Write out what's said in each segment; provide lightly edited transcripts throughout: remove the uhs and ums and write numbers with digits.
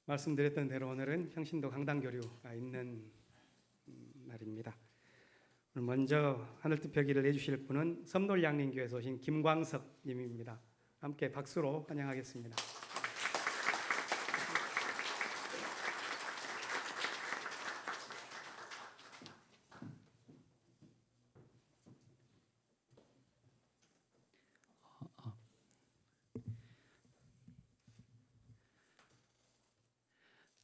말씀드렸던 대로 오늘은 평신도 강단교류가 있는 날입니다. 오늘 먼저 하늘투표기를 내주실 분은 섬돌양림교회에서 오신 김광석 님입니다. 함께 박수로 환영하겠습니다.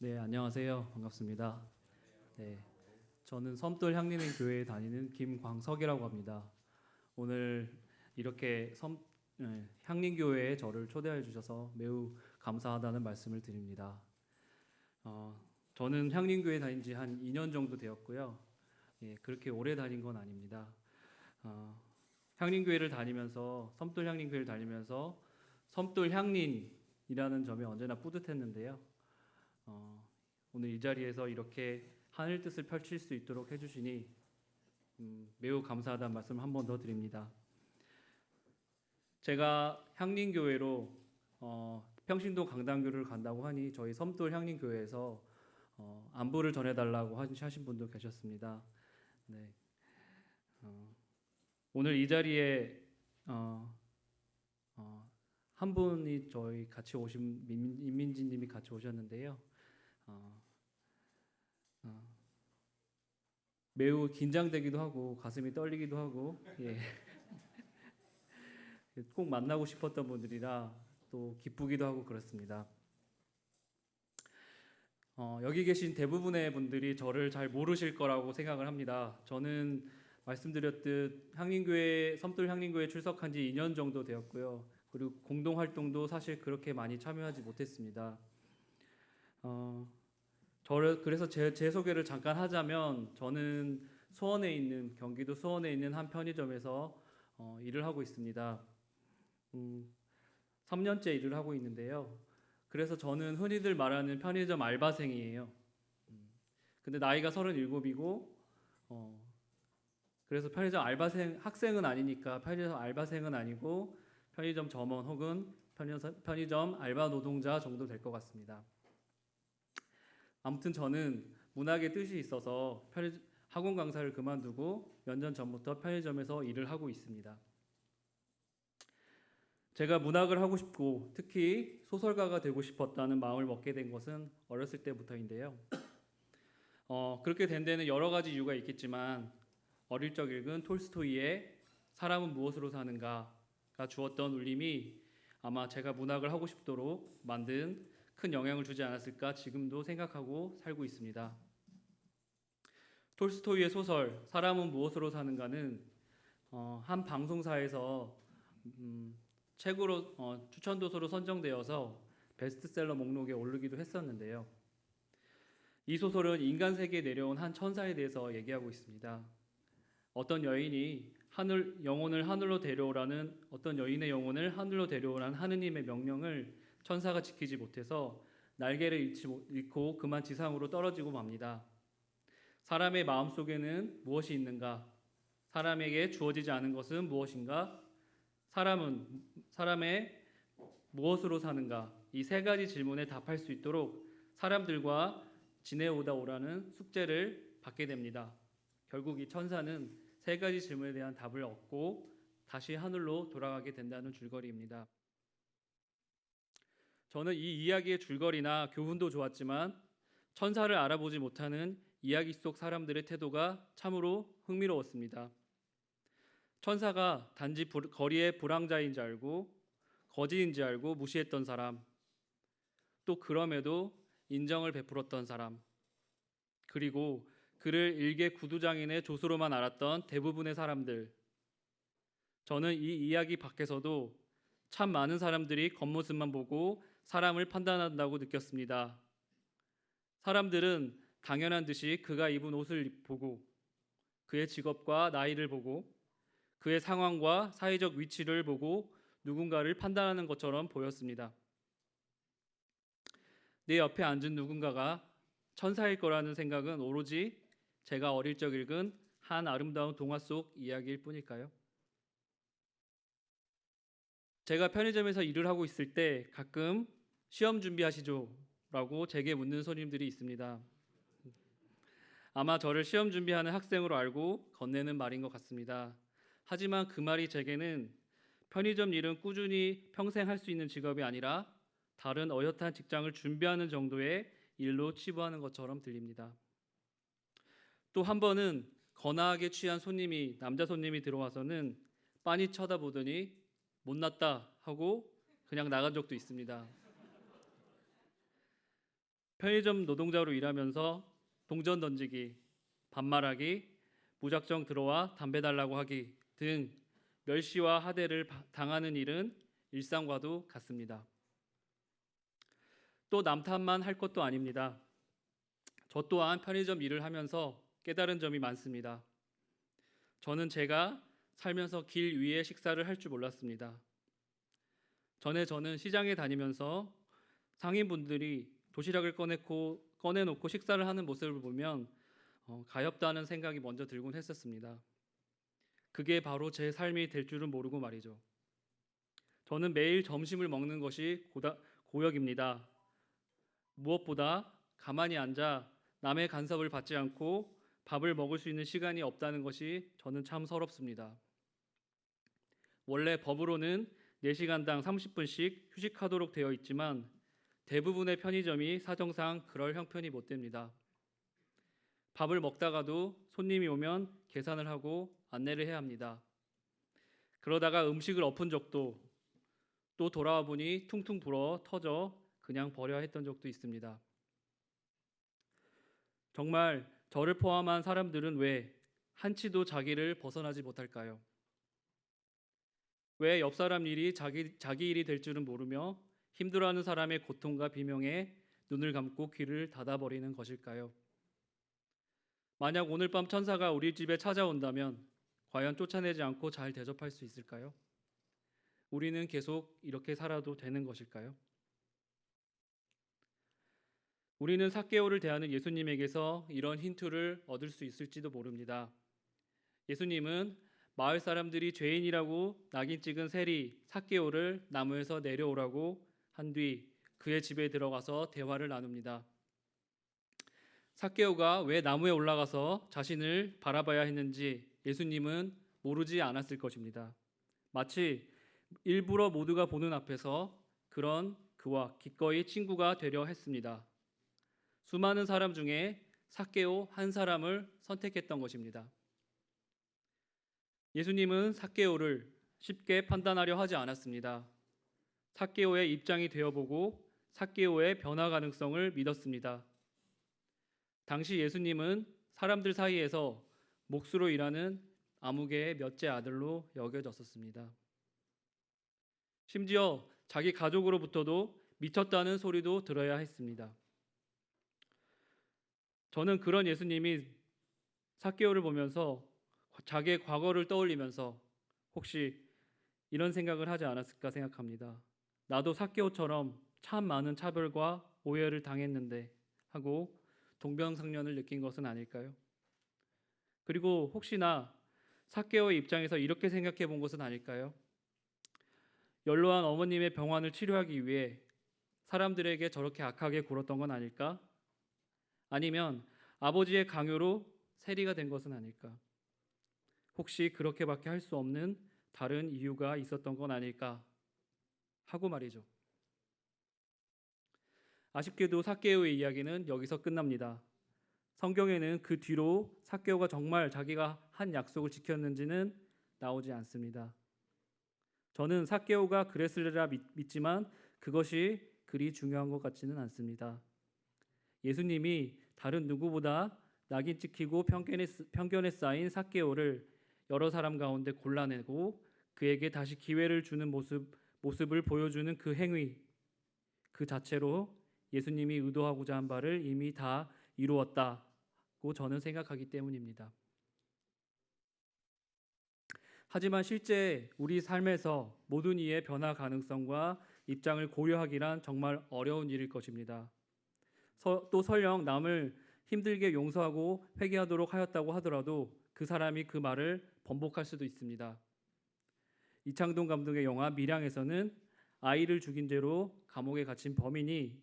네, 안녕하세요. 반갑습니다. 네, 저는 섬돌 향리는 교회에 다니는 김광석이라고 합니다. 오늘 이렇게 향림교회에 저를 초대해 주셔서 매우 감사하다는 말씀을 드립니다. 저는 향림교회 다닌 지 한 2년 정도 되었고요. 그렇게 오래 다닌 건 아닙니다. 향림교회를 다니면서 섬돌 향림교회를 다니면서 섬돌 향린이라는 점이 언제나 뿌듯했는데요. 오늘 이 자리에서 이렇게 하늘 뜻을 펼칠 수 있도록 해주시니 매우 감사하다는 말씀 한 번 더 드립니다. 제가 향림교회로 평신도 강단교를 간다고 하니 저희 섬돌 향림교회에서 안부를 전해달라고 하신 분도 계셨습니다. 네. 오늘 이 자리에 한 분이 저희 같이 오신 임민지님이 같이 오셨는데요. 매우 긴장되기도 하고 가슴이 떨리기도 하고 꼭 만나고 싶었던 분들이라 또 기쁘기도 하고 그렇습니다. 여기 계신 대부분의 분들이 저를 잘 모르실 거라고 생각을 합니다. 저는 말씀드렸듯 향림교회 섬돌 향림교회 출석한 지 2년 정도 되었고요. 그리고 공동 활동도 사실 그렇게 많이 참여하지 못했습니다. 그래서 제 소개를 잠깐 하자면 저는 경기도 수원에 있는 한 편의점에서 일을 하고 있습니다. 3년째 일을 하고 있는데요. 그래서 저는 흔히들 말하는 편의점 알바생이에요. 근데 나이가 37이고 그래서 편의점 학생은 아니니까 편의점 알바생은 아니고 편의점 점원 혹은 편의점 알바 노동자 정도 될 것 같습니다. 아무튼 저는 문학의 뜻이 있어서 학원 강사를 그만두고 몇 년 전부터 편의점에서 일을 하고 있습니다. 제가 문학을 하고 싶고 특히 소설가가 되고 싶었다는 마음을 먹게 된 것은 어렸을 때부터인데요. 그렇게 된 데는 여러 가지 이유가 있겠지만 어릴 적 읽은 톨스토이의 사람은 무엇으로 사는가가 주었던 울림이 아마 제가 문학을 하고 싶도록 만든 큰 영향을 주지 않았을까 지금도 생각하고 살고 있습니다. 톨스토이의 소설 사람은 무엇으로 사는가는 한 방송사에서 책으로 추천 도서로 선정되어서 베스트셀러 목록에 오르기도 했었는데요. 이 소설은 인간 세계에 내려온 한 천사에 대해서 얘기하고 있습니다. 어떤 여인의 영혼을 하늘로 데려오라는 하느님의 명령을 천사가 지키지 못해서 날개를 잃고 그만 지상으로 떨어지고 맙니다. 사람의 마음속에는 무엇이 있는가? 사람에게 주어지지 않은 것은 무엇인가? 사람의 무엇으로 사는가? 이 세 가지 질문에 답할 수 있도록 사람들과 지내오다 오라는 숙제를 받게 됩니다. 결국 이 천사는 세 가지 질문에 대한 답을 얻고 다시 하늘로 돌아가게 된다는 줄거리입니다. 저는 이 이야기의 줄거리나 교훈도 좋았지만 천사를 알아보지 못하는 이야기 속 사람들의 태도가 참으로 흥미로웠습니다. 천사가 단지 거리의 불황자인지 알고 거지인지 알고 무시했던 사람, 또 그럼에도 인정을 베풀었던 사람, 그리고 그를 일개 구두장인의 조수로만 알았던 대부분의 사람들. 저는 이 이야기 밖에서도 참 많은 사람들이 겉모습만 보고 사람을 판단한다고 느꼈습니다. 사람들은 당연한 듯이 그가 입은 옷을 보고 그의 직업과 나이를 보고 그의 상황과 사회적 위치를 보고 누군가를 판단하는 것처럼 보였습니다. 내 옆에 앉은 누군가가 천사일 거라는 생각은 오로지 제가 어릴 적 읽은 한 아름다운 동화 속 이야기일 뿐일까요? 제가 편의점에서 일을 하고 있을 때 가끔 시험 준비하시죠? 라고 제게 묻는 손님들이 있습니다. 아마 저를 시험 준비하는 학생으로 알고 건네는 말인 것 같습니다. 하지만 그 말이 제게는 편의점 일은 꾸준히 평생 할 수 있는 직업이 아니라 다른 어엿한 직장을 준비하는 정도의 일로 치부하는 것처럼 들립니다. 또 한 번은 거나하게 취한 남자 손님이 들어와서는 빤히 쳐다보더니 못났다 하고 그냥 나간 적도 있습니다. 편의점 노동자로 일하면서 동전 던지기, 반말하기, 무작정 들어와 담배 달라고 하기 등 멸시와 하대를 당하는 일은 일상과도 같습니다. 또 남탓만 할 것도 아닙니다. 저 또한 편의점 일을 하면서 깨달은 점이 많습니다. 저는 제가 살면서 길 위에 식사를 할 줄 몰랐습니다. 전에 저는 시장에 다니면서 상인분들이 도시락을 꺼내놓고 식사를 하는 모습을 보면 가엾다는 생각이 먼저 들곤 했었습니다. 그게 바로 제 삶이 될 줄은 모르고 말이죠. 저는 매일 점심을 먹는 것이 고역입니다. 무엇보다 가만히 앉아 남의 간섭을 받지 않고 밥을 먹을 수 있는 시간이 없다는 것이 저는 참 서럽습니다. 원래 법으로는 4시간당 30분씩 휴식하도록 되어 있지만 대부분의 편의점이 사정상 그럴 형편이 못 됩니다. 밥을 먹다가도 손님이 오면 계산을 하고 안내를 해야 합니다. 그러다가 음식을 엎은 적도 또 돌아와 보니 퉁퉁 불어 터져 그냥 버려야 했던 적도 있습니다. 정말 저를 포함한 사람들은 왜 한치도 자기를 벗어나지 못할까요? 왜 옆 사람 일이 자기 일이 될 줄은 모르며 힘들어하는 사람의 고통과 비명에 눈을 감고 귀를 닫아버리는 것일까요? 만약 오늘 밤 천사가 우리 집에 찾아온다면 과연 쫓아내지 않고 잘 대접할 수 있을까요? 우리는 계속 이렇게 살아도 되는 것일까요? 우리는 삭개오를 대하는 예수님에게서 이런 힌트를 얻을 수 있을지도 모릅니다. 예수님은 마을 사람들이 죄인이라고 낙인 찍은 세리 삭개오를 나무에서 내려오라고 한 뒤 그의 집에 들어가서 대화를 나눕니다. 삭개오가 왜 나무에 올라가서 자신을 바라봐야 했는지 예수님은 모르지 않았을 것입니다. 마치 일부러 모두가 보는 앞에서 그와 기꺼이 친구가 되려 했습니다. 수많은 사람 중에 삭개오 한 사람을 선택했던 것입니다. 예수님은 삭개오를 쉽게 판단하려 하지 않았습니다. 삭개오의 입장이 되어보고 삭개오의 변화 가능성을 믿었습니다. 당시 예수님은 사람들 사이에서 몫으로 일하는 아무개의 몇째 아들로 여겨졌었습니다. 심지어 자기 가족으로부터도 미쳤다는 소리도 들어야 했습니다. 저는 그런 예수님이 삭개오를 보면서 자기의 과거를 떠올리면서 혹시 이런 생각을 하지 않았을까 생각합니다. 나도 삭개오처럼 참 많은 차별과 오해를 당했는데 하고 동병상련을 느낀 것은 아닐까요? 그리고 혹시나 삭개오의 입장에서 이렇게 생각해 본 것은 아닐까요? 연로한 어머님의 병환을 치료하기 위해 사람들에게 저렇게 악하게 굴었던 건 아닐까? 아니면 아버지의 강요로 세리가 된 것은 아닐까? 혹시 그렇게밖에 할 수 없는 다른 이유가 있었던 건 아닐까? 하고 말이죠. 아쉽게도 삭개오의 이야기는 여기서 끝납니다. 성경에는 그 뒤로 삭개오가 정말 자기가 한 약속을 지켰는지는 나오지 않습니다. 저는 삭개오가 그랬으리라 믿지만 그것이 그리 중요한 것 같지는 않습니다. 예수님이 다른 누구보다 낙인 찍히고 편견에 쌓인 삭개오를 여러 사람 가운데 골라내고 그에게 다시 기회를 주는 모습을 보여주는 그 행위 그 자체로 예수님이 의도하고자 한 바를 이미 다 이루었다고 저는 생각하기 때문입니다. 하지만 실제 우리 삶에서 모든 이의 변화 가능성과 입장을 고려하기란 정말 어려운 일일 것입니다. 또 설령 남을 힘들게 용서하고 회개하도록 하였다고 하더라도 그 사람이 그 말을 번복할 수도 있습니다. 이창동 감독의 영화 밀양에서는 아이를 죽인 죄로 감옥에 갇힌 범인이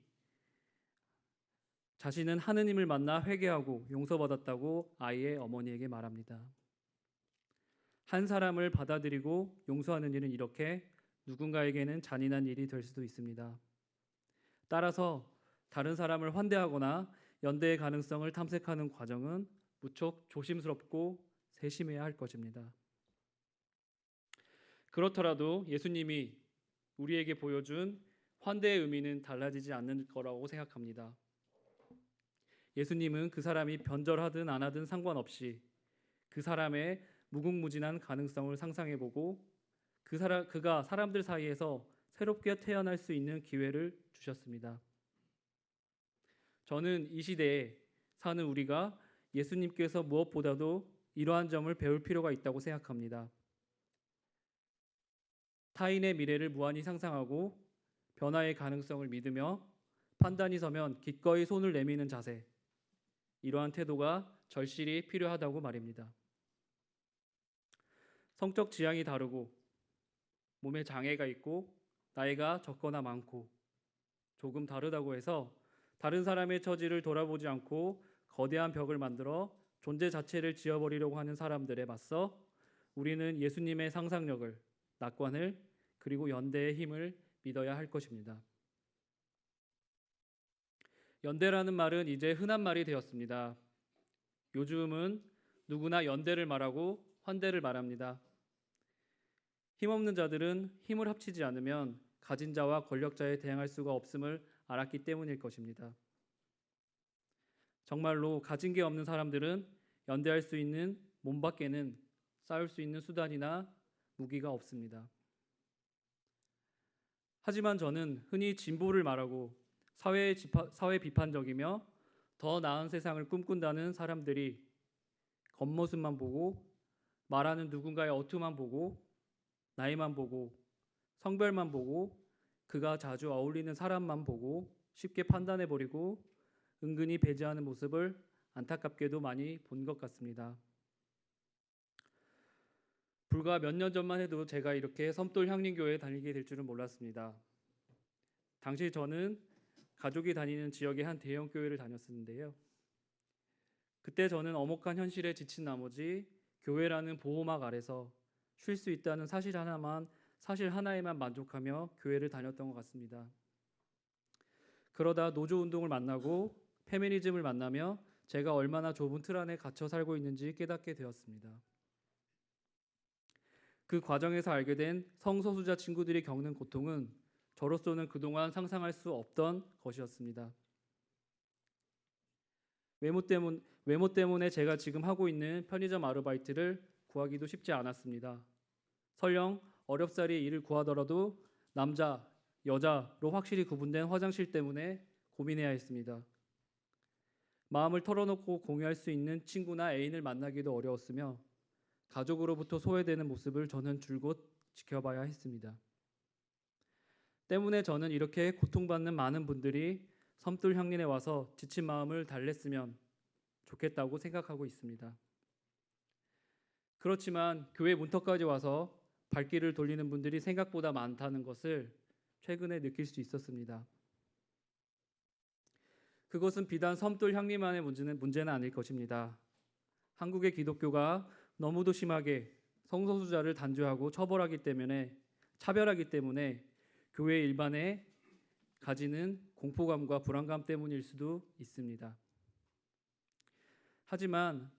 자신은 하느님을 만나 회개하고 용서받았다고 아이의 어머니에게 말합니다. 한 사람을 받아들이고 용서하는 일은 이렇게 누군가에게는 잔인한 일이 될 수도 있습니다. 따라서 다른 사람을 환대하거나 연대의 가능성을 탐색하는 과정은 무척 조심스럽고 세심해야 할 것입니다. 그렇더라도 예수님이 우리에게 보여준 환대의 의미는 달라지지 않는 거라고 생각합니다. 예수님은 그 사람이 변절하든 안 하든 상관없이 그 사람의 무궁무진한 가능성을 상상해보고 그가 사람들 사이에서 새롭게 태어날 수 있는 기회를 주셨습니다. 저는 이 시대에 사는 우리가 예수님께서 무엇보다도 이러한 점을 배울 필요가 있다고 생각합니다. 타인의 미래를 무한히 상상하고 변화의 가능성을 믿으며 판단이 서면 기꺼이 손을 내미는 자세, 이러한 태도가 절실히 필요하다고 말입니다. 성적 지향이 다르고 몸에 장애가 있고 나이가 적거나 많고 조금 다르다고 해서 다른 사람의 처지를 돌아보지 않고 거대한 벽을 만들어 존재 자체를 지어버리려고 하는 사람들에 맞서 우리는 예수님의 상상력을, 낙관을, 그리고 연대의 힘을 믿어야 할 것입니다. 연대라는 말은 이제 흔한 말이 되었습니다. 요즘은 누구나 연대를 말하고 환대를 말합니다. 힘없는 자들은 힘을 합치지 않으면 가진 자와 권력자에 대항할 수가 없음을 알았기 때문일 것입니다. 정말로 가진 게 없는 사람들은 연대할 수 있는 몸 밖에는 싸울 수 있는 수단이나 무기가 없습니다. 하지만 저는 흔히 진보를 말하고 사회 비판적이며 더 나은 세상을 꿈꾼다는 사람들이 겉모습만 보고 말하는 누군가의 어투만 보고 나이만 보고 성별만 보고 그가 자주 어울리는 사람만 보고 쉽게 판단해버리고 은근히 배제하는 모습을 안타깝게도 많이 본 것 같습니다. 불과 몇 년 전만 해도 제가 이렇게 섬돌 향림교회에 다니게 될 줄은 몰랐습니다. 당시 저는 가족이 다니는 지역의 한 대형 교회를 다녔었는데요. 그때 저는 엄혹한 현실에 지친 나머지 교회라는 보호막 아래서 쉴 수 있다는 사실 하나에만 만족하며 교회를 다녔던 것 같습니다. 그러다 노조 운동을 만나고 페미니즘을 만나며 제가 얼마나 좁은 틀 안에 갇혀 살고 있는지 깨닫게 되었습니다. 그 과정에서 알게 된 성소수자 친구들이 겪는 고통은 저로서는 그동안 상상할 수 없던 것이었습니다. 외모 때문에 제가 지금 하고 있는 편의점 아르바이트를 구하기도 쉽지 않았습니다. 설령 어렵사리 일을 구하더라도 남자, 여자로 확실히 구분된 화장실 때문에 고민해야 했습니다. 마음을 털어놓고 공유할 수 있는 친구나 애인을 만나기도 어려웠으며 가족으로부터 소외되는 모습을 저는 줄곧 지켜봐야 했습니다. 때문에 저는 이렇게 고통받는 많은 분들이 섬돌 향린에 와서 지친 마음을 달랬으면 좋겠다고 생각하고 있습니다. 그렇지만 교회 문턱까지 와서 발길을 돌리는 분들이 생각보다 많다는 것을 최근에 느낄 수 있었습니다. 그것은 비단 섬돌 향리만의 문제는 아닐 것입니다. 한국의 기독교가 너무도 심하게 성소수자를 단죄하고 차별하기 때문에 교회 일반에 가지는 공포감과 불안감 때문일 수도 있습니다. 하지만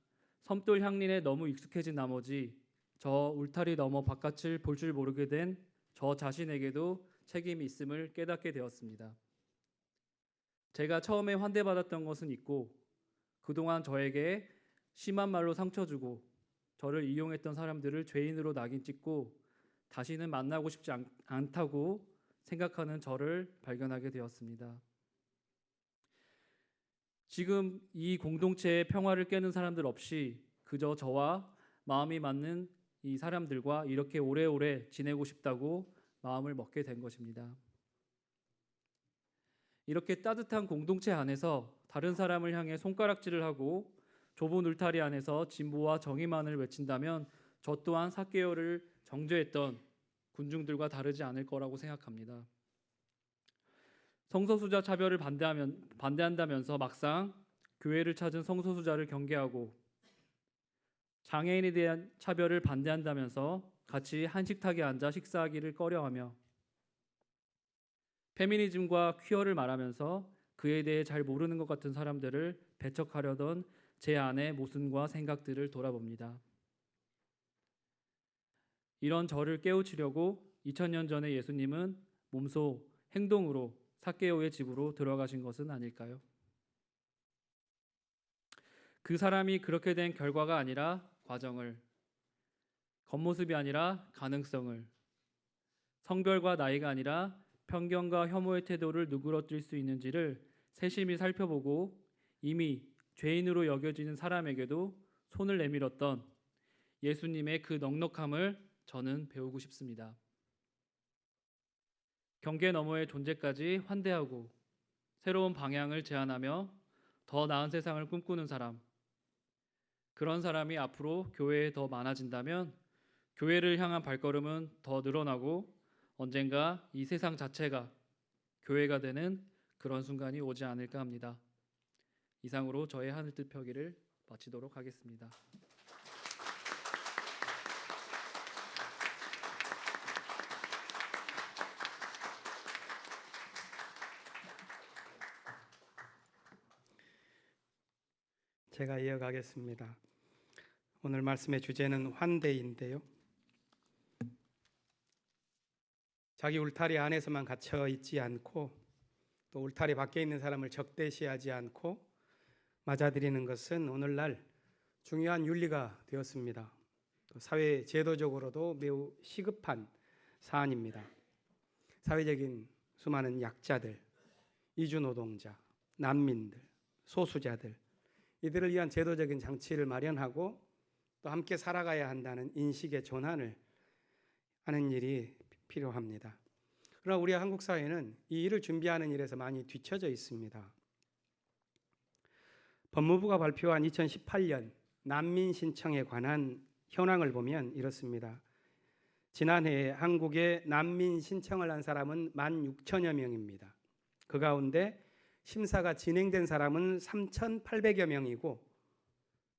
섬돌 향린에 너무 익숙해진 나머지 저 울타리 넘어 바깥을 볼 줄 모르게 된 저 자신에게도 책임이 있음을 깨닫게 되었습니다. 제가 처음에 환대받았던 것은 있고 그동안 저에게 심한 말로 상처 주고 저를 이용했던 사람들을 죄인으로 낙인 찍고 다시는 만나고 싶지 않다고 생각하는 저를 발견하게 되었습니다. 지금 이 공동체의 평화를 깨는 사람들 없이 그저 저와 마음이 맞는 이 사람들과 이렇게 오래오래 지내고 싶다고 마음을 먹게 된 것입니다. 이렇게 따뜻한 공동체 안에서 다른 사람을 향해 손가락질을 하고 좁은 울타리 안에서 진보와 정의만을 외친다면 저 또한 사개오를 정죄했던 군중들과 다르지 않을 거라고 생각합니다. 성소수자 차별을 반대한다면서 막상 교회를 찾은 성소수자를 경계하고, 장애인에 대한 차별을 반대한다면서 같이 한식탁에 앉아 식사하기를 꺼려하며, 페미니즘과 퀴어를 말하면서 그에 대해 잘 모르는 것 같은 사람들을 배척하려던 제 안의 모순과 생각들을 돌아봅니다. 이런 저를 깨우치려고 2000년 전에 예수님은 몸소 행동으로 삭개오의 집으로 들어가신 것은 아닐까요? 그 사람이 그렇게 된 결과가 아니라 과정을, 겉모습이 아니라 가능성을, 성별과 나이가 아니라 편견과 혐오의 태도를 누그러뜨릴 수 있는지를 세심히 살펴보고 이미 죄인으로 여겨지는 사람에게도 손을 내밀었던 예수님의 그 넉넉함을 저는 배우고 싶습니다. 경계 너머의 존재까지 환대하고 새로운 방향을 제안하며 더 나은 세상을 꿈꾸는 사람, 그런 사람이 앞으로 교회에 더 많아진다면 교회를 향한 발걸음은 더 늘어나고 언젠가 이 세상 자체가 교회가 되는 그런 순간이 오지 않을까 합니다. 이상으로 저의 하늘뜻 펴기를 마치도록 하겠습니다. 제가 이어가겠습니다. 오늘 말씀의 주제는 환대인데요. 자기 울타리 안에서만 갇혀 있지 않고 또 울타리 밖에 있는 사람을 적대시하지 않고 맞아들이는 것은 오늘날 중요한 윤리가 되었습니다. 또 사회 제도적으로도 매우 시급한 사안입니다. 사회적인 수많은 약자들, 이주노동자, 난민들, 소수자들, 이들을 위한 제도적인 장치를 마련하고 또 함께 살아가야 한다는 인식의 전환을 하는 일이 필요합니다. 그러나 우리 한국 사회는 이 일을 준비하는 일에서 많이 뒤처져 있습니다. 법무부가 발표한 2018년 난민 신청에 관한 현황을 보면 이렇습니다. 지난해 한국에 난민 신청을 한 사람은 16,000여 명입니다. 그 가운데 심사가 진행된 사람은 3,800여 명이고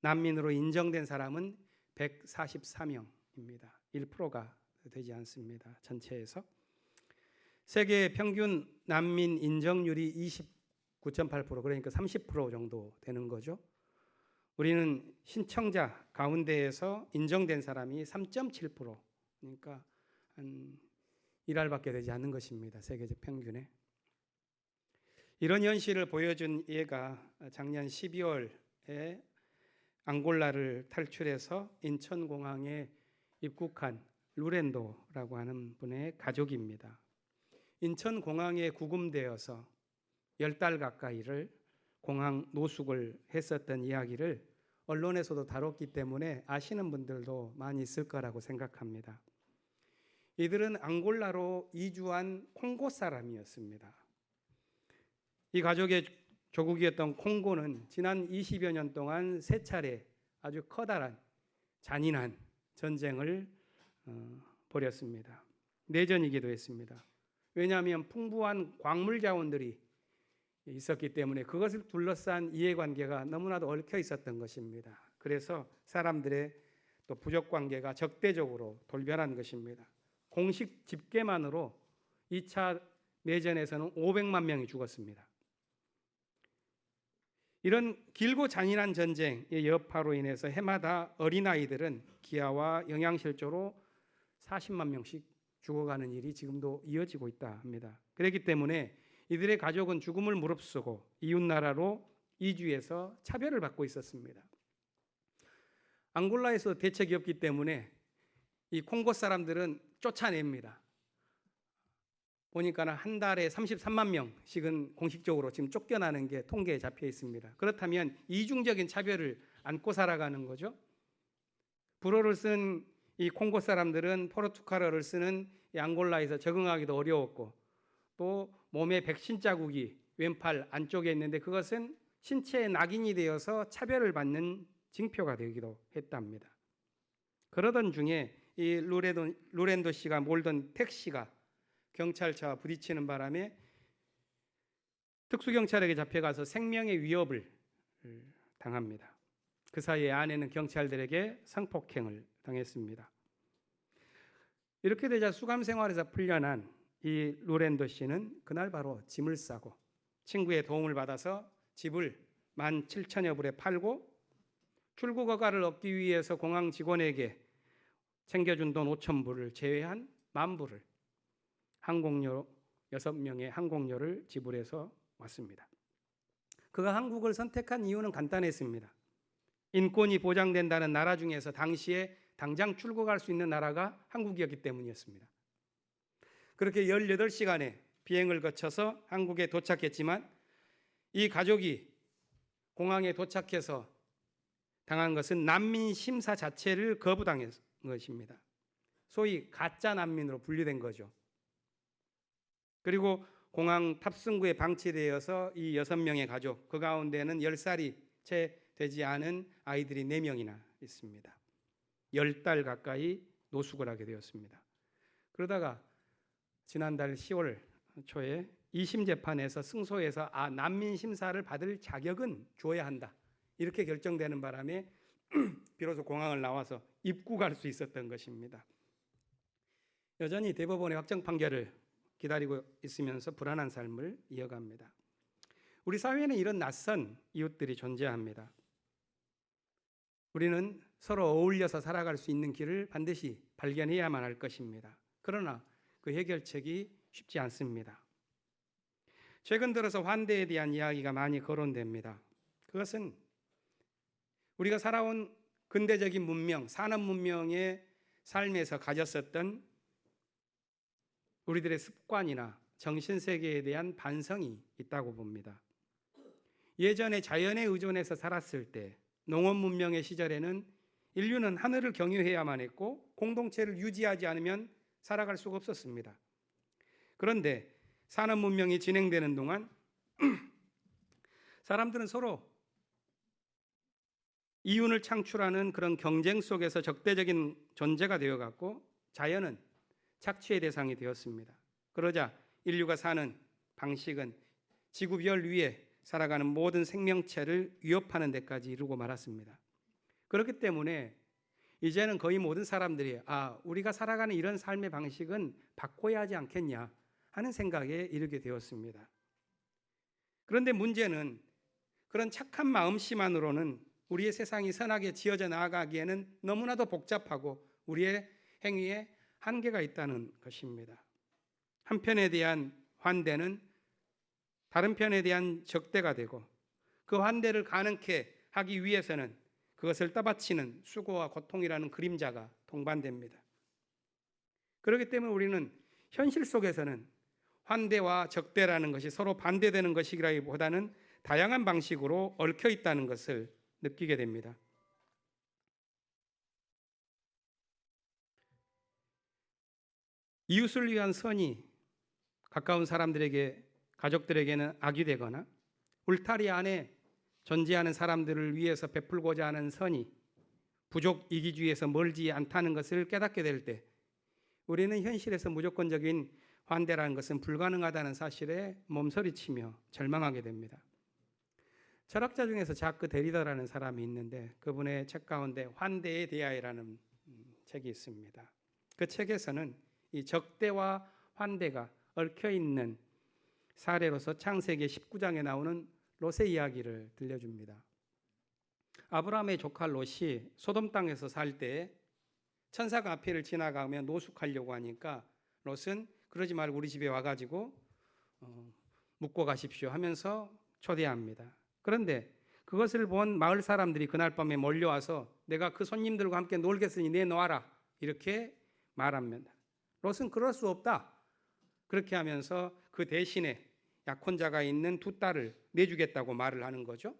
난민으로 인정된 사람은 144명입니다. 1%가 되지 않습니다. 전체에서. 세계 평균 난민 인정률이 29.8%, 그러니까 30% 정도 되는 거죠. 우리는 신청자 가운데에서 인정된 사람이 3.7%, 그러니까 한 1알밖에 되지 않는 것입니다. 세계적 평균에. 이런 현실을 보여준 예가 작년 12월에 앙골라를 탈출해서 인천공항에 입국한 루렌도라고 하는 분의 가족입니다. 인천공항에 구금되어서 10달 가까이를 공항 노숙을 했었던 이야기를 언론에서도 다뤘기 때문에 아시는 분들도 많이 있을 거라고 생각합니다. 이들은 앙골라로 이주한 콩고 사람이었습니다. 이 가족의 조국이었던 콩고는 지난 20여 년 동안 3차례 아주 커다란 잔인한 전쟁을 벌였습니다. 내전이기도 했습니다. 왜냐하면 풍부한 광물 자원들이 있었기 때문에 그것을 둘러싼 이해관계가 너무나도 얽혀 있었던 것입니다. 그래서 사람들의 또 부족관계가 적대적으로 돌변한 것입니다. 공식 집계만으로 2차 내전에서는 500만 명이 죽었습니다. 이런 길고 잔인한 전쟁의 여파로 인해서 해마다 어린아이들은 기아와 영양실조로 40만 명씩 죽어가는 일이 지금도 이어지고 있다 합니다. 그렇기 때문에 이들의 가족은 죽음을 무릅쓰고 이웃나라로 이주해서 차별을 받고 있었습니다. 앙골라에서 대책이 없기 때문에 이 콩고 사람들은 쫓아냅니다. 보니까 한 달에 33만 명씩은 공식적으로 지금 쫓겨나는 게 통계에 잡혀 있습니다. 그렇다면 이중적인 차별을 안고 살아가는 거죠. 불어를 쓴 이 콩고 사람들은 포르투갈어를 쓰는 이 앙골라에서 적응하기도 어려웠고 또 몸에 백신 자국이 왼팔 안쪽에 있는데 그것은 신체에 낙인이 되어서 차별을 받는 징표가 되기도 했답니다. 그러던 중에 이 루렌도 씨가 몰던 택시가 경찰차와 부딪히는 바람에 특수경찰에게 잡혀가서 생명의 위협을 당합니다. 그 사이에 아내는 경찰들에게 성폭행을 당했습니다. 이렇게 되자 수감 생활에서 풀려난 이 루렌도 씨는 그날 바로 짐을 싸고 친구의 도움을 받아서 집을 17,000여 불에 팔고 출국 허가를 얻기 위해서 공항 직원에게 챙겨준 돈 5,000불을 제외한 10,000불을 항공료 6명의 항공료를 지불해서 왔습니다. 그가 한국을 선택한 이유는 간단했습니다. 인권이 보장된다는 나라 중에서 당시에 당장 출국할 수 있는 나라가 한국이었기 때문이었습니다. 그렇게 18시간의 비행을 거쳐서 한국에 도착했지만 이 가족이 공항에 도착해서 당한 것은 난민 심사 자체를 거부당한 것입니다. 소위 가짜 난민으로 분류된 거죠. 그리고 공항 탑승구에 방치되어서 이 6명의 가족, 그 가운데는 10살이 채 되지 않은 아이들이 4명이나 있습니다. 10달 가까이 노숙을 하게 되었습니다. 그러다가 지난달 10월 초에 2심 재판에서 승소해서 난민 심사를 받을 자격은 줘야 한다, 이렇게 결정되는 바람에 비로소 공항을 나와서 입국할 수 있었던 것입니다. 여전히 대법원의 확정 판결을 기다리고 있으면서 불안한 삶을 이어갑니다. 우리 사회에는 이런 낯선 이웃들이 존재합니다. 우리는 서로 어울려서 살아갈 수 있는 길을 반드시 발견해야만 할 것입니다. 그러나 그 해결책이 쉽지 않습니다. 최근 들어서 환대에 대한 이야기가 많이 거론됩니다. 그것은 우리가 살아온 근대적인 문명, 산업 문명의 삶에서 가졌었던 우리들의 습관이나 정신세계에 대한 반성이 있다고 봅니다. 예전에 자연에 의존해서 살았을 때 농업 문명의 시절에는 인류는 하늘을 경유해야만 했고 공동체를 유지하지 않으면 살아갈 수가 없었습니다. 그런데 산업 문명이 진행되는 동안 사람들은 서로 이윤을 창출하는 그런 경쟁 속에서 적대적인 존재가 되어갔고 자연은 착취의 대상이 되었습니다. 그러자 인류가 사는 방식은 지구별 위에 살아가는 모든 생명체를 위협하는 데까지 이르고 말았습니다. 그렇기 때문에 이제는 거의 모든 사람들이 우리가 살아가는 이런 삶의 방식은 바꿔야 하지 않겠냐 하는 생각에 이르게 되었습니다. 그런데 문제는 그런 착한 마음씨만으로는 우리의 세상이 선하게 지어져 나아가기에는 너무나도 복잡하고 우리의 행위에 한계가 있다는 것입니다. 한편에 대한 환대는 다른 편에 대한 적대가 되고 그 환대를 가능케 하기 위해서는 그것을 떠받치는 수고와 고통이라는 그림자가 동반됩니다. 그렇기 때문에 우리는 현실 속에서는 환대와 적대라는 것이 서로 반대되는 것이라기보다는 다양한 방식으로 얽혀 있다는 것을 느끼게 됩니다. 이웃을 위한 선이 가까운 사람들에게, 가족들에게는 악이 되거나 울타리 안에 존재하는 사람들을 위해서 베풀고자 하는 선이 부족 이기주의에서 멀지 않다는 것을 깨닫게 될 때 우리는 현실에서 무조건적인 환대라는 것은 불가능하다는 사실에 몸서리치며 절망하게 됩니다. 철학자 중에서 자크 데리다라는 사람이 있는데 그분의 책 가운데 환대에 대하여라는 책이 있습니다. 그 책에서는 이 적대와 환대가 얽혀 있는 사례로서 창세기 19장에 나오는 롯의 이야기를 들려줍니다. 아브라함의 조카 롯이 소돔 땅에서 살 때 천사가 앞에를 지나가며 노숙하려고 하니까 롯은 그러지 말고 우리 집에 와가지고 묵고 가십시오 하면서 초대합니다. 그런데 그것을 본 마을 사람들이 그날 밤에 몰려와서 내가 그 손님들과 함께 놀겠으니 내놓아라 이렇게 말합니다. 롯은 그럴 수 없다 그렇게 하면서 그 대신에 약혼자가 있는 2딸을 내주겠다고 말을 하는 거죠.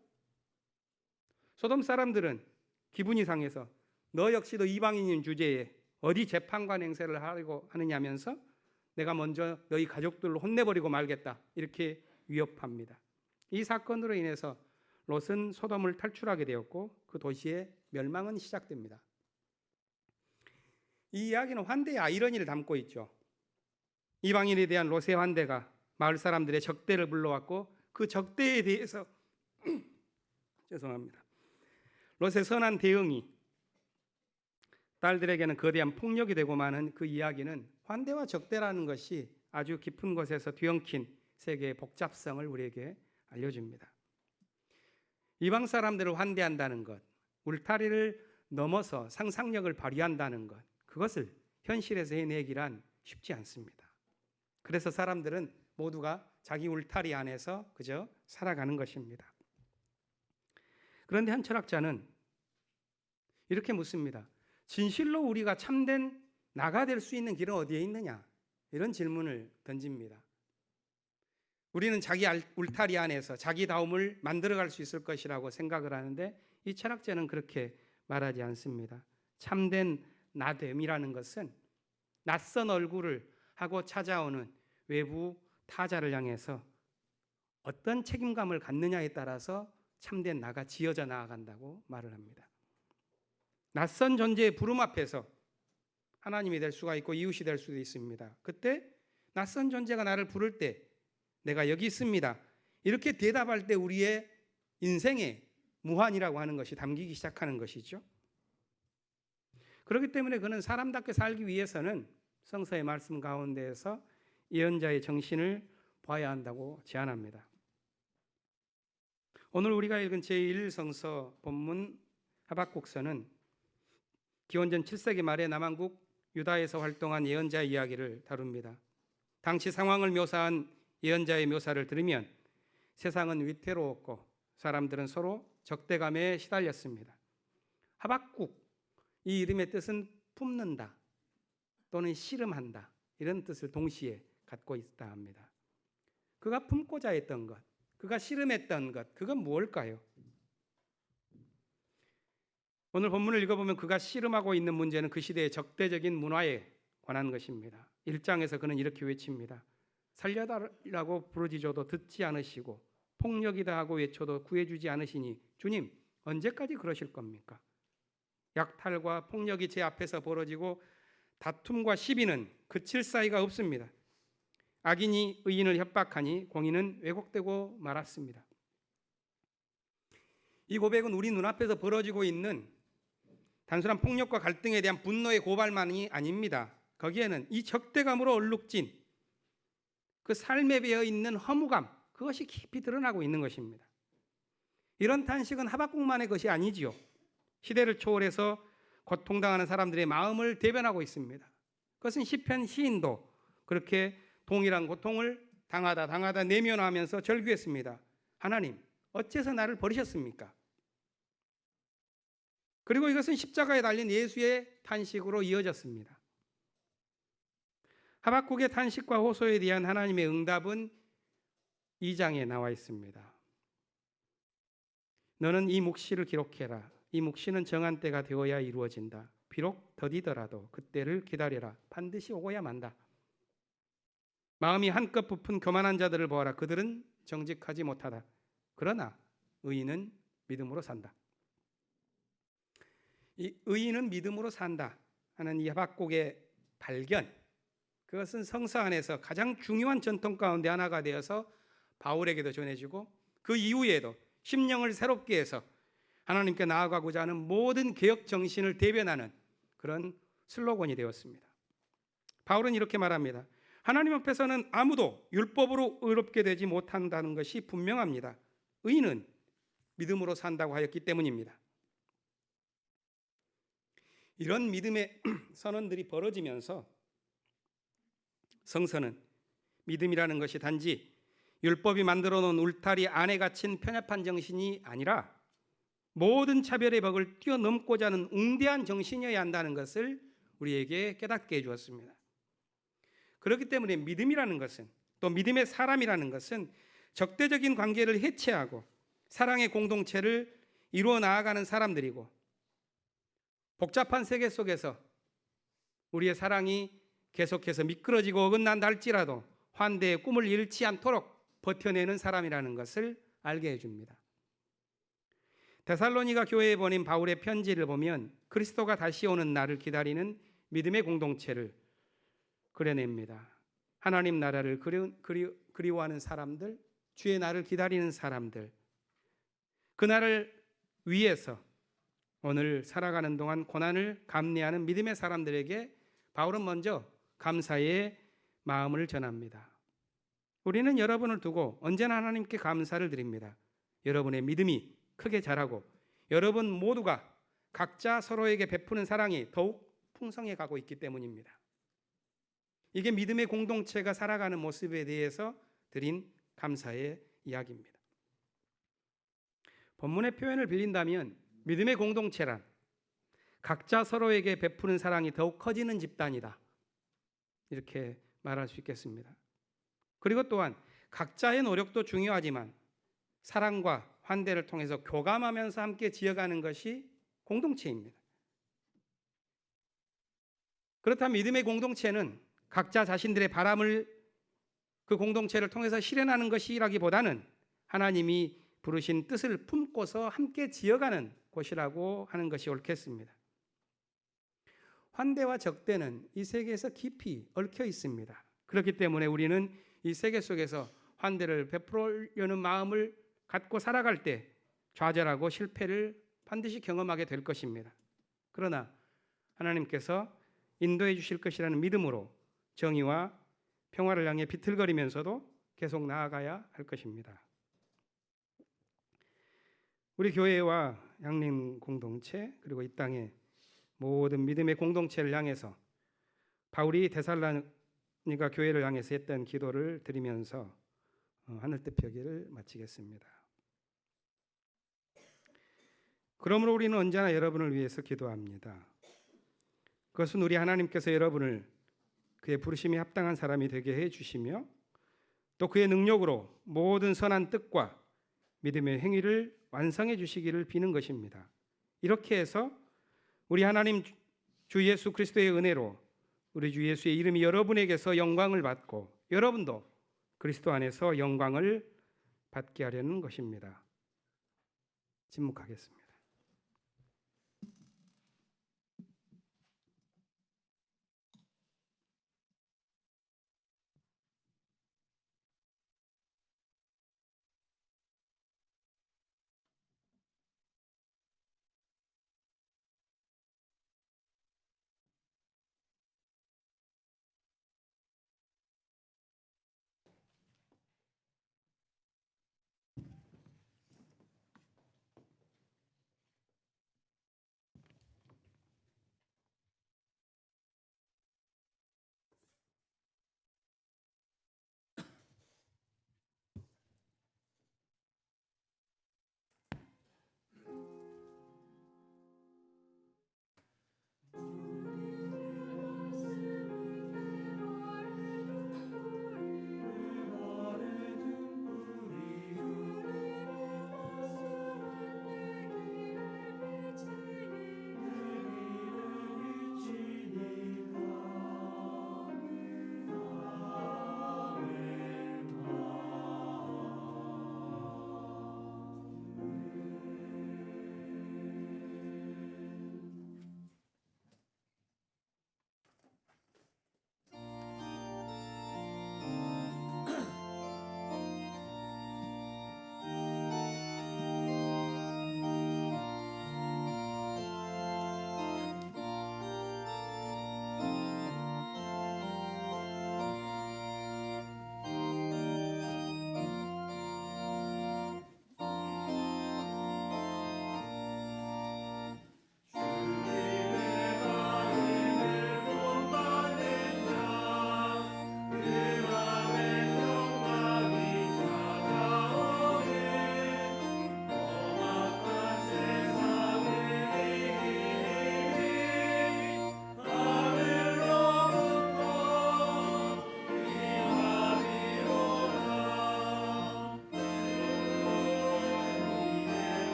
소돔 사람들은 기분이 상해서 너 역시도 이방인인 주제에 어디 재판관 행세를 하려고 하느냐면서 내가 먼저 너희 가족들을 혼내버리고 말겠다 이렇게 위협합니다. 이 사건으로 인해서 롯은 소돔을 탈출하게 되었고 그 도시의 멸망은 시작됩니다. 이 이야기는 환대의 아이러니를 담고 있죠. 이방인에 대한 롯의 환대가 마을 사람들의 적대를 불러왔고 그 적대에 대해서 죄송합니다. 롯의 선한 대응이 딸들에게는 거대한 폭력이 되고 마는 그 이야기는 환대와 적대라는 것이 아주 깊은 곳에서 뒤엉킨 세계의 복잡성을 우리에게 알려줍니다. 이방 사람들을 환대한다는 것, 울타리를 넘어서 상상력을 발휘한다는 것, 그것을 현실에서 해내기란 쉽지 않습니다. 그래서 사람들은 모두가 자기 울타리 안에서 그저 살아가는 것입니다. 그런데 한 철학자는 이렇게 묻습니다. 진실로 우리가 참된 나가 될 수 있는 길은 어디에 있느냐? 이런 질문을 던집니다. 우리는 자기 울타리 안에서 자기다움을 만들어갈 수 있을 것이라고 생각을 하는데 이 철학자는 그렇게 말하지 않습니다. 참된 나됨이라는 것은 낯선 얼굴을 하고 찾아오는 외부 타자를 향해서 어떤 책임감을 갖느냐에 따라서 참된 나가 지어져 나아간다고 말을 합니다. 낯선 존재의 부름 앞에서 하나님이 될 수가 있고 이웃이 될 수도 있습니다. 그때 낯선 존재가 나를 부를 때 내가 여기 있습니다. 이렇게 대답할 때 우리의 인생에 무한이라고 하는 것이 담기기 시작하는 것이죠. 그렇기 때문에 그는 사람답게 살기 위해서는 성서의 말씀 가운데에서 예언자의 정신을 봐야 한다고 제안합니다. 오늘 우리가 읽은 제1성서 본문 하박국서는 기원전 7세기 말에 남한국 유다에서 활동한 예언자의 이야기를 다룹니다. 당시 상황을 묘사한 예언자의 묘사를 들으면 세상은 위태로웠고 사람들은 서로 적대감에 시달렸습니다. 하박국, 이 이름의 뜻은 품는다 또는 씨름한다 이런 뜻을 동시에 갖고 있다 합니다. 그가 품고자 했던 것, 그가 씨름했던 것, 그건 무엇일까요? 오늘 본문을 읽어보면 그가 씨름하고 있는 문제는 그 시대의 적대적인 문화에 관한 것입니다. 1장에서 그는 이렇게 외칩니다. 살려달라고 부르짖어도 듣지 않으시고 폭력이다 하고 외쳐도 구해주지 않으시니 주님 언제까지 그러실 겁니까? 약탈과 폭력이 제 앞에서 벌어지고 다툼과 시비는 그칠 사이가 없습니다. 악인이 의인을 협박하니 공의는 왜곡되고 말았습니다. 이 고백은 우리 눈앞에서 벌어지고 있는 단순한 폭력과 갈등에 대한 분노의 고발만이 아닙니다. 거기에는 이 적대감으로 얼룩진 그 삶에 배어 있는 허무감, 그것이 깊이 드러나고 있는 것입니다. 이런 탄식은 하박국만의 것이 아니지요. 시대를 초월해서 고통당하는 사람들의 마음을 대변하고 있습니다. 그것은 시편 시인도 그렇게 동일한 고통을 당하다 내면하면서 절규했습니다. 하나님, 어째서 나를 버리셨습니까? 그리고 이것은 십자가에 달린 예수의 탄식으로 이어졌습니다. 하박국의 탄식과 호소에 대한 하나님의 응답은 2장에 나와 있습니다. 너는 이 묵시를 기록해라. 이 묵시는 정한 때가 되어야 이루어진다. 비록 더디더라도 그때를 기다려라. 반드시 오고야 만다. 마음이 한껏 부푼 교만한 자들을 보아라. 그들은 정직하지 못하다. 그러나 의인은 믿음으로 산다. 이 의인은 믿음으로 산다 하는 이 하박국의 발견, 그것은 성서 안에서 가장 중요한 전통 가운데 하나가 되어서 바울에게도 전해지고 그 이후에도 심령을 새롭게 해서 하나님께 나아가고자 하는 모든 개혁 정신을 대변하는 그런 슬로건이 되었습니다. 바울은 이렇게 말합니다. 하나님 앞에서는 아무도 율법으로 의롭게 되지 못한다는 것이 분명합니다. 의인은 믿음으로 산다고 하였기 때문입니다. 이런 믿음의 선언들이 벌어지면서 성서는 믿음이라는 것이 단지 율법이 만들어 놓은 울타리 안에 갇힌 편협한 정신이 아니라 모든 차별의 벽을 뛰어넘고자 하는 웅대한 정신이어야 한다는 것을 우리에게 깨닫게 해주었습니다. 그렇기 때문에 믿음이라는 것은, 또 믿음의 사람이라는 것은 적대적인 관계를 해체하고 사랑의 공동체를 이루어 나아가는 사람들이고, 복잡한 세계 속에서 우리의 사랑이 계속해서 미끄러지고 어긋난다 할지라도 환대의 꿈을 잃지 않도록 버텨내는 사람이라는 것을 알게 해줍니다. 데살로니가 교회에 보낸 바울의 편지를 보면 그리스도가 다시 오는 날을 기다리는 믿음의 공동체를 그려냅니다. 하나님 나라를 그리워하는 사람들, 주의 날을 기다리는 사람들, 그날을 위해서 오늘 살아가는 동안 고난을 감내하는 믿음의 사람들에게 바울은 먼저 감사의 마음을 전합니다. 우리는 여러분을 두고 언제나 하나님께 감사를 드립니다. 여러분의 믿음이 크게 자라고 여러분 모두가 각자 서로에게 베푸는 사랑이 더욱 풍성해 가고 있기 때문입니다. 이게 믿음의 공동체가 살아가는 모습에 대해서 드린 감사의 이야기입니다. 본문의 표현을 빌린다면 믿음의 공동체란 각자 서로에게 베푸는 사랑이 더욱 커지는 집단이다, 이렇게 말할 수 있겠습니다. 그리고 또한 각자의 노력도 중요하지만 사랑과 환대를 통해서 교감하면서 함께 지어가는 것이 공동체입니다. 그렇다면 믿음의 공동체는 각자 자신들의 바람을 그 공동체를 통해서 실현하는 것이라기보다는 하나님이 부르신 뜻을 품고서 함께 지어가는 곳이라고 하는 것이 옳겠습니다. 환대와 적대는 이 세계에서 깊이 얽혀 있습니다. 그렇기 때문에 우리는 이 세계 속에서 환대를 베풀려는 마음을 갖고 살아갈 때 좌절하고 실패를 반드시 경험하게 될 것입니다. 그러나 하나님께서 인도해 주실 것이라는 믿음으로 정의와 평화를 향해 비틀거리면서도 계속 나아가야 할 것입니다. 우리 교회와 양림 공동체 그리고 이 땅의 모든 믿음의 공동체를 향해서 바울이 데살로니가 교회를 향해서 했던 기도를 드리면서 하늘뜻 펴기를 마치겠습니다. 그러므로 우리는 언제나 여러분을 위해서 기도합니다. 그것은 우리 하나님께서 여러분을 그의 부르심에 합당한 사람이 되게 해주시며 또 그의 능력으로 모든 선한 뜻과 믿음의 행위를 완성해 주시기를 비는 것입니다. 이렇게 해서 우리 하나님 주 예수 그리스도의 은혜로 우리 주 예수의 이름이 여러분에게서 영광을 받고 여러분도 그리스도 안에서 영광을 받게 하려는 것입니다. 침묵하겠습니다.